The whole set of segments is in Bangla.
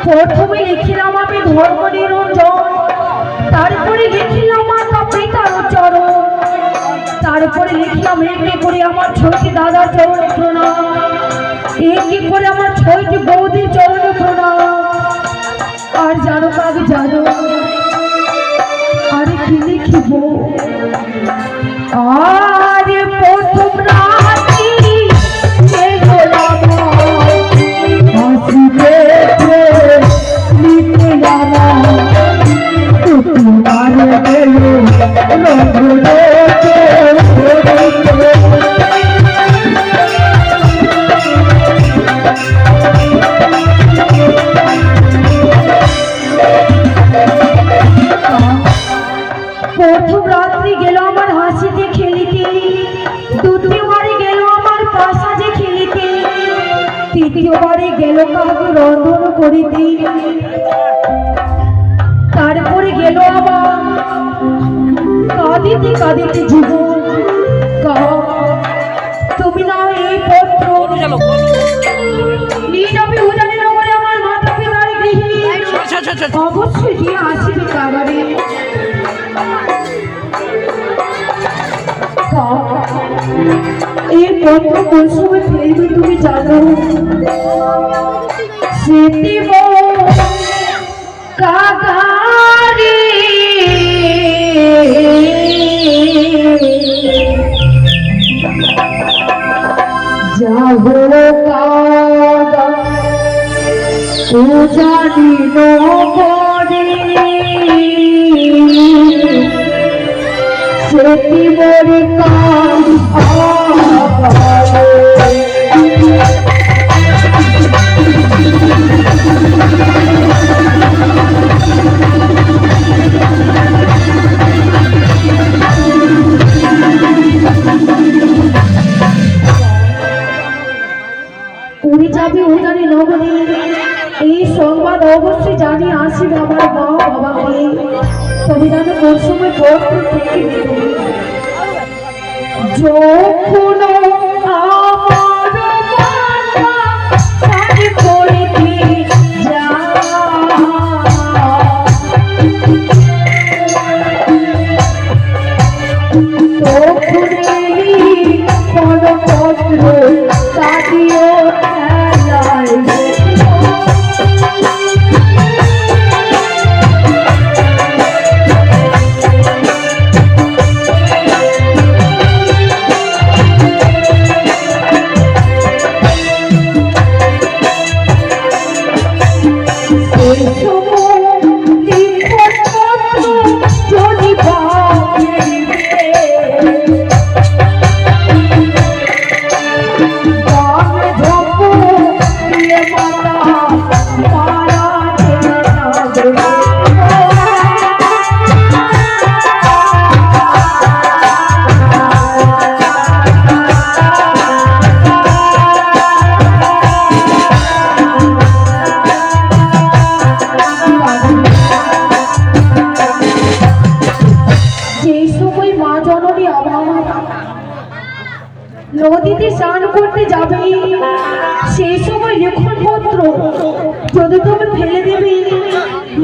প্রথমে লিখিলাম আমি ধর্ম নিরঞ্জন, তারপরে লিখিলাম মাতা পিতার চরণ, তারপরে লিখলাম একে করে আমার ছয়টি দাদার চরণে প্রণাম, একে করে আমার ছয়টি বৌদির চরণে প্রণাম। আর জানো কাজ জানো, আরে কি লিখিব? আর প্রথম রাত্রি প্রথম রাত্রি গেল আমার হাসিতে খেলিতে, দ্বিতীয়বারে গেল আমার প্রাসাদে খেলিতে, তৃতীয়বারে গেল কাহাকে রন্ধন করিতে, তারপরে গেল আবার কাঁদিতে কাঁদিতে জীবন। তুমি না এই পত্র নিয়ে যাবে উজানি নগরে আমার মাতা পিতার গৃহে, অবশ্যই দিয়ে আসিবে কারারে। এই পত্র কোন সময় ফেলবে তুমি জানো? স্মৃতি কাকারে যাবো কাদা উজানি নগরে, সেটি মোরে কাজ উনি যাবে উজানি নগরে, এই সংবাদ অবশ্যই জানি আসিবে আমার মা বাবাকে। তবে জানো কোন সময় পত্র থেকে যখন আমার মাথা করিতে যা তখন কোন পত্র কাটিও নদীতে স্নান করতে যাবে, সেই সময় লেখন পত্র যদি তুমি ফেলে দেবে,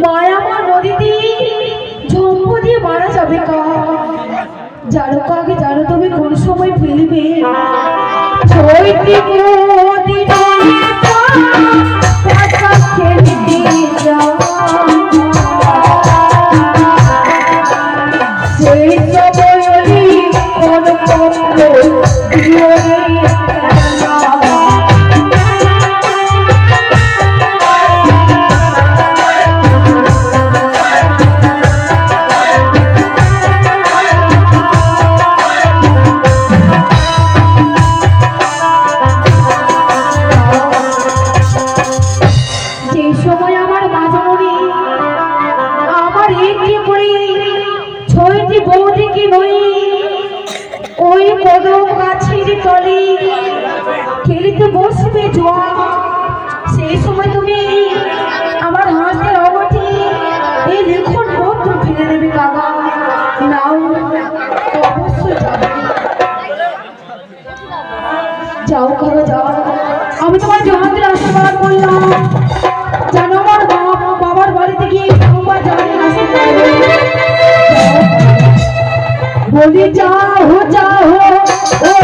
মায়া মা নদীতে ঝম্প দিয়ে মারা যাবে। জানো কাকে জানো তুমি কোন সময় ফেলবে? নদীতে বসবে জল, সেই সময় তুমি আমার হাতের অবধি এই রেখর পত্র ফিরে দেবে কাকা। নাও, অবশ্যই যাবে। যাও কাকা যাও, আমি তোমার জহাদের আশীর্বাদ করলাম, জানো আমার বাবার বাড়িতে গিয়ে সোমবার জানি আসতে পারবে। বলি যাও যাও ও